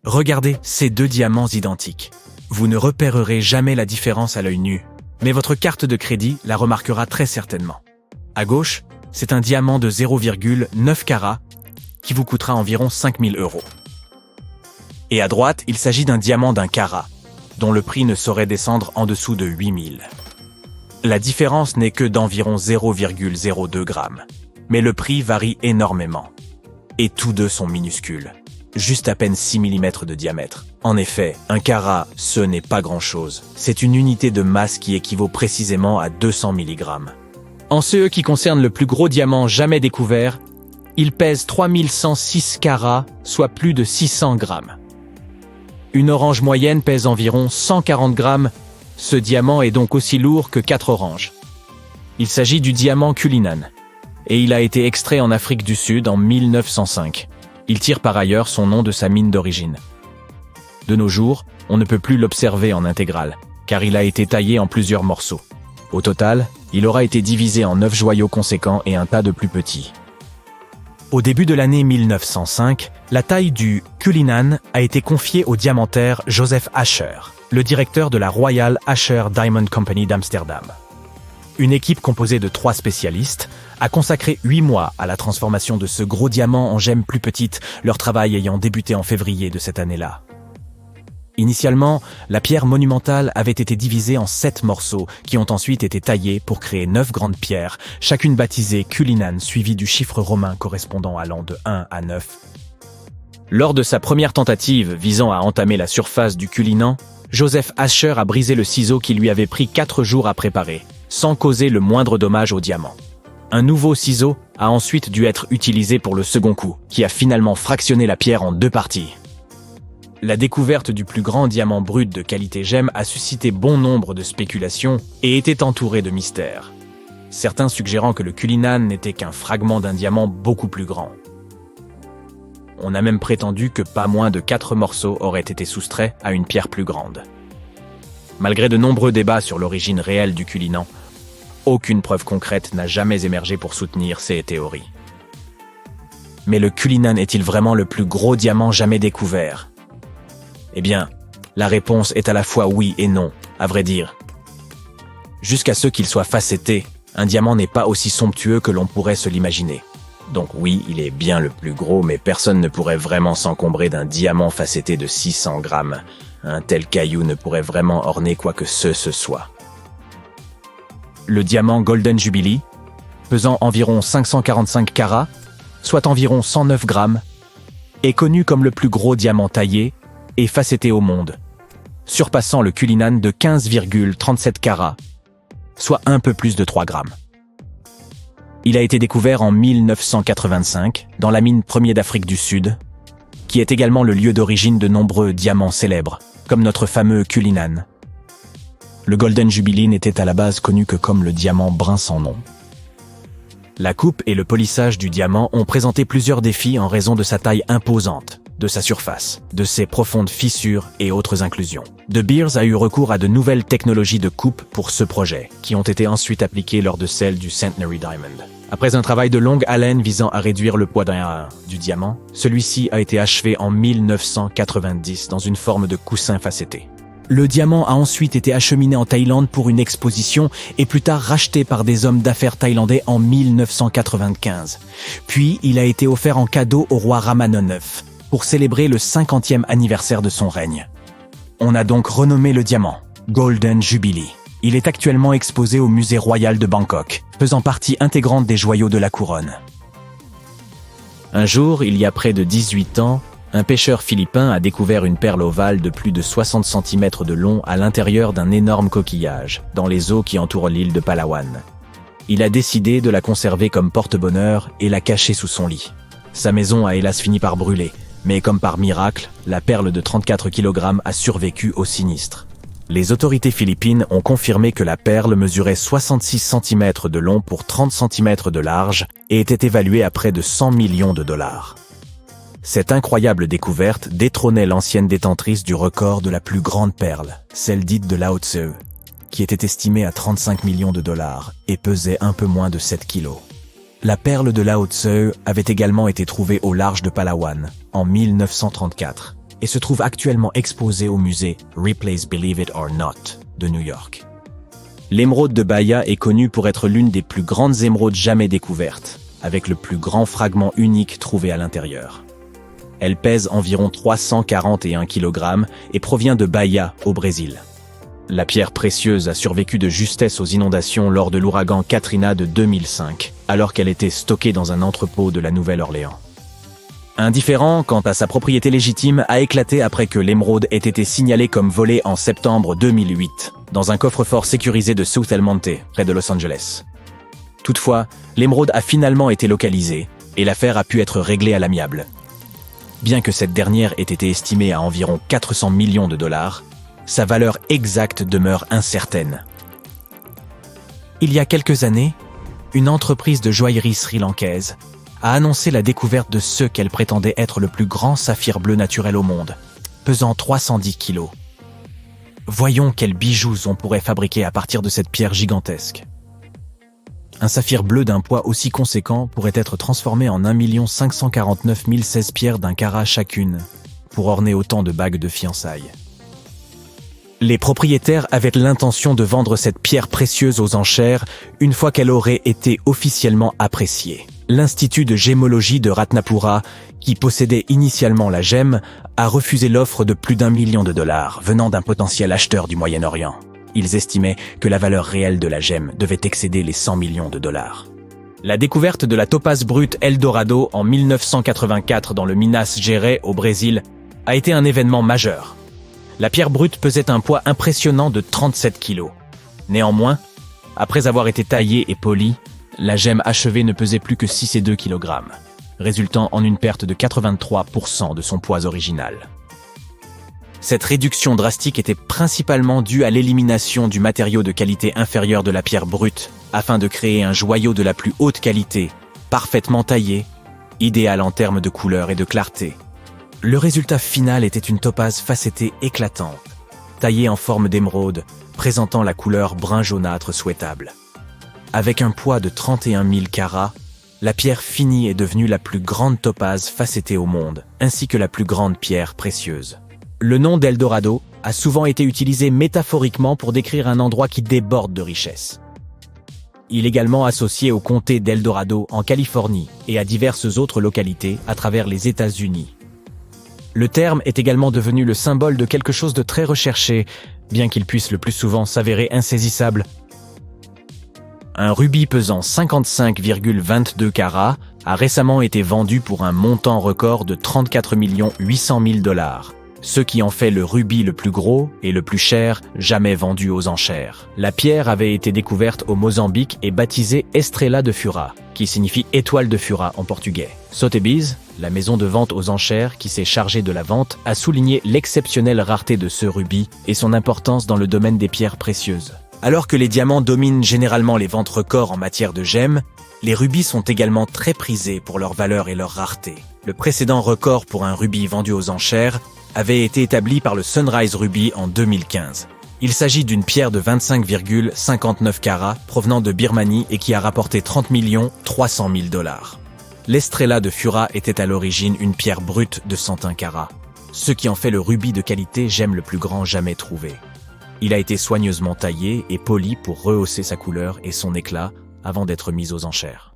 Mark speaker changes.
Speaker 1: Regardez ces deux diamants identiques. Vous ne repérerez jamais la différence à l'œil nu, mais votre carte de crédit la remarquera très certainement. À gauche, c'est un diamant de 0,9 carats qui vous coûtera environ 5 000 €. Et à droite, il s'agit d'un diamant d'1 carat, dont le prix ne saurait descendre en dessous de 8 000. La différence n'est que d'environ 0,02 grammes, mais le prix varie énormément. Et tous deux sont minuscules, juste à peine 6 mm de diamètre. En effet, 1 carat, ce n'est pas grand-chose. C'est une unité de masse qui équivaut précisément à 200 mg. En ce qui concerne le plus gros diamant jamais découvert, il pèse 3106 carats, soit plus de 600 grammes. Une orange moyenne pèse environ 140 grammes. Ce diamant est donc aussi lourd que 4 oranges. Il s'agit du diamant Cullinan, et il a été extrait en Afrique du Sud en 1905. Il tire par ailleurs son nom de sa mine d'origine. De nos jours, on ne peut plus l'observer en intégrale, car il a été taillé en plusieurs morceaux. Au total, il aura été divisé en 9 joyaux conséquents et un tas de plus petits. Au début de l'année 1905, la taille du Cullinan a été confiée au diamantaire Joseph Asher, le directeur de la Royal Asher Diamond Company d'Amsterdam. Une équipe composée de 3 spécialistes a consacré 8 mois à la transformation de ce gros diamant en gemmes plus petites, leur travail ayant débuté en février de cette année-là. Initialement, la pierre monumentale avait été divisée en 7 morceaux qui ont ensuite été taillés pour créer 9 grandes pierres, chacune baptisée Cullinan suivie du chiffre romain correspondant allant de 1 à 9. Lors de sa première tentative visant à entamer la surface du Cullinan, Joseph Asher a brisé le ciseau qui lui avait pris 4 jours à préparer, sans causer le moindre dommage au diamant. Un nouveau ciseau a ensuite dû être utilisé pour le second coup, qui a finalement fractionné la pierre en 2 parties. La découverte du plus grand diamant brut de qualité gemme a suscité bon nombre de spéculations et était entourée de mystères. Certains suggérant que le Cullinan n'était qu'un fragment d'un diamant beaucoup plus grand. On a même prétendu que pas moins de 4 morceaux auraient été soustraits à une pierre plus grande. Malgré de nombreux débats sur l'origine réelle du Cullinan, aucune preuve concrète n'a jamais émergé pour soutenir ces théories. Mais le Cullinan est-il vraiment le plus gros diamant jamais découvert ? Eh bien, la réponse est à la fois oui et non, à vrai dire. Jusqu'à ce qu'il soit facetté, un diamant n'est pas aussi somptueux que l'on pourrait se l'imaginer. Donc oui, il est bien le plus gros, mais personne ne pourrait vraiment s'encombrer d'un diamant facetté de 600 grammes. Un tel caillou ne pourrait vraiment orner quoi que ce soit. Le diamant Golden Jubilee, pesant environ 545 carats, soit environ 109 grammes, est connu comme le plus gros diamant taillé et facetté au monde, surpassant le Cullinan de 15,37 carats, soit un peu plus de 3 grammes. Il a été découvert en 1985 dans la mine Premier d'Afrique du Sud, qui est également le lieu d'origine de nombreux diamants célèbres, comme notre fameux Cullinan. Le Golden Jubilee n'était à la base connu que comme le diamant brun sans nom. La coupe et le polissage du diamant ont présenté plusieurs défis en raison de sa taille imposante, de sa surface, de ses profondes fissures et autres inclusions. De Beers a eu recours à de nouvelles technologies de coupe pour ce projet, qui ont été ensuite appliquées lors de celles du Centenary Diamond. Après un travail de longue haleine visant à réduire le poids du diamant, celui-ci a été achevé en 1990 dans une forme de coussin facetté. Le diamant a ensuite été acheminé en Thaïlande pour une exposition et plus tard racheté par des hommes d'affaires thaïlandais en 1995. Puis il a été offert en cadeau au roi Ramanon IX pour célébrer le 50e anniversaire de son règne. On a donc renommé le diamant Golden Jubilee. Il est actuellement exposé au musée royal de Bangkok, faisant partie intégrante des joyaux de la couronne. Un jour, il y a près de 18 ans, un pêcheur philippin a découvert une perle ovale de plus de 60 cm de long à l'intérieur d'un énorme coquillage, dans les eaux qui entourent l'île de Palawan. Il a décidé de la conserver comme porte-bonheur et la cacher sous son lit. Sa maison a hélas fini par brûler, mais comme par miracle, la perle de 34 kg a survécu au sinistre. Les autorités philippines ont confirmé que la perle mesurait 66 cm de long pour 30 cm de large et était évaluée à près de 100 millions de dollars. Cette incroyable découverte détrônait l'ancienne détentrice du record de la plus grande perle, celle dite de Lao Tse, qui était estimée à 35 millions de dollars et pesait un peu moins de 7 kilos. La perle de Lao Tse avait également été trouvée au large de Palawan, en 1934. et se trouve actuellement exposé au musée Ripley's Believe It or Not de New York. L'émeraude de Bahia est connue pour être l'une des plus grandes émeraudes jamais découvertes, avec le plus grand fragment unique trouvé à l'intérieur. Elle pèse environ 341 kg et provient de Bahia, au Brésil. La pierre précieuse a survécu de justesse aux inondations lors de l'ouragan Katrina de 2005, alors qu'elle était stockée dans un entrepôt de la Nouvelle-Orléans. Un différend quant à sa propriété légitime a éclaté après que l'émeraude ait été signalée comme volée en septembre 2008, dans un coffre-fort sécurisé de South El Monte, près de Los Angeles. Toutefois, l'émeraude a finalement été localisée, et l'affaire a pu être réglée à l'amiable. Bien que cette dernière ait été estimée à environ 400 millions de dollars, sa valeur exacte demeure incertaine. Il y a quelques années, une entreprise de joaillerie sri-lankaise a annoncé la découverte de ce qu'elle prétendait être le plus grand saphir bleu naturel au monde, pesant 310 kilos. Voyons quels bijoux on pourrait fabriquer à partir de cette pierre gigantesque. Un saphir bleu d'un poids aussi conséquent pourrait être transformé en 1 549 016 pierres d'un carat chacune, pour orner autant de bagues de fiançailles. Les propriétaires avaient l'intention de vendre cette pierre précieuse aux enchères une fois qu'elle aurait été officiellement appréciée. L'Institut de gémologie de Ratnapura, qui possédait initialement la gemme, a refusé l'offre de plus d'1 million de dollars venant d'un potentiel acheteur du Moyen-Orient. Ils estimaient que la valeur réelle de la gemme devait excéder les 100 millions de dollars. La découverte de la topaze brute Eldorado en 1984 dans le Minas Gerais au Brésil a été un événement majeur. La pierre brute pesait un poids impressionnant de 37 kilos. Néanmoins, après avoir été taillée et polie, la gemme achevée ne pesait plus que 6,2 kg, résultant en une perte de 83% de son poids original. Cette réduction drastique était principalement due à l'élimination du matériau de qualité inférieure de la pierre brute, afin de créer un joyau de la plus haute qualité, parfaitement taillé, idéal en termes de couleur et de clarté. Le résultat final était une topaze facettée éclatante, taillée en forme d'émeraude, présentant la couleur brun jaunâtre souhaitable. Avec un poids de 31 000 carats, la pierre finie est devenue la plus grande topaze facettée au monde, ainsi que la plus grande pierre précieuse. Le nom d'Eldorado a souvent été utilisé métaphoriquement pour décrire un endroit qui déborde de richesse. Il est également associé au comté d'Eldorado en Californie et à diverses autres localités à travers les États-Unis. Le terme est également devenu le symbole de quelque chose de très recherché, bien qu'il puisse le plus souvent s'avérer insaisissable. Un rubis pesant 55,22 carats a récemment été vendu pour un montant record de 34 800 000 dollars, ce qui en fait le rubis le plus gros et le plus cher jamais vendu aux enchères. La pierre avait été découverte au Mozambique et baptisée Estrela de Fura, qui signifie étoile de Fura en portugais. Sotheby's, la maison de vente aux enchères qui s'est chargée de la vente, a souligné l'exceptionnelle rareté de ce rubis et son importance dans le domaine des pierres précieuses. Alors que les diamants dominent généralement les ventes records en matière de gemmes, les rubis sont également très prisés pour leur valeur et leur rareté. Le précédent record pour un rubis vendu aux enchères avait été établi par le Sunrise Ruby en 2015. Il s'agit d'une pierre de 25,59 carats provenant de Birmanie et qui a rapporté 30 300 000 dollars. L'Estrela de Fura était à l'origine une pierre brute de 101 carats, ce qui en fait le rubis de qualité gemme le plus grand jamais trouvé. Il a été soigneusement taillé et poli pour rehausser sa couleur et son éclat avant d'être mis aux enchères.